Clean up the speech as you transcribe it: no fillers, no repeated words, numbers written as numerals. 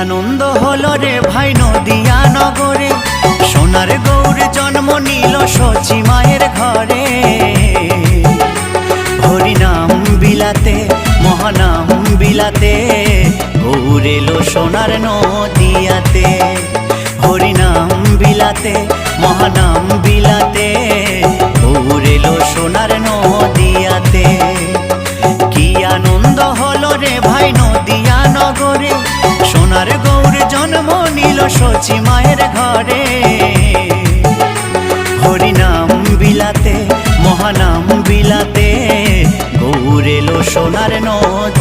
আনন্দ হলো রে ভাই নদিয়া নগরে, সোনার গৌর জন্ম নিল সচি মায়ের ঘরে। হরিনাম বিলাতে মহানাম বিলাতে, গৌর এলো সোনার নদিয়াতে। হরিনাম বিলাতে মহানাম বিলাতে, গৌর এলো সোনার নদিয়াতে। কি আনন্দ হলো রে ভাই নদিয়া নগরে, সোনার গৌর জন্ম নিল সচি মায়ের ঘরে। হরিনাম বিলাতে মহানাম বিলাতে, গৌর এলো সোনার নদিয়াতে।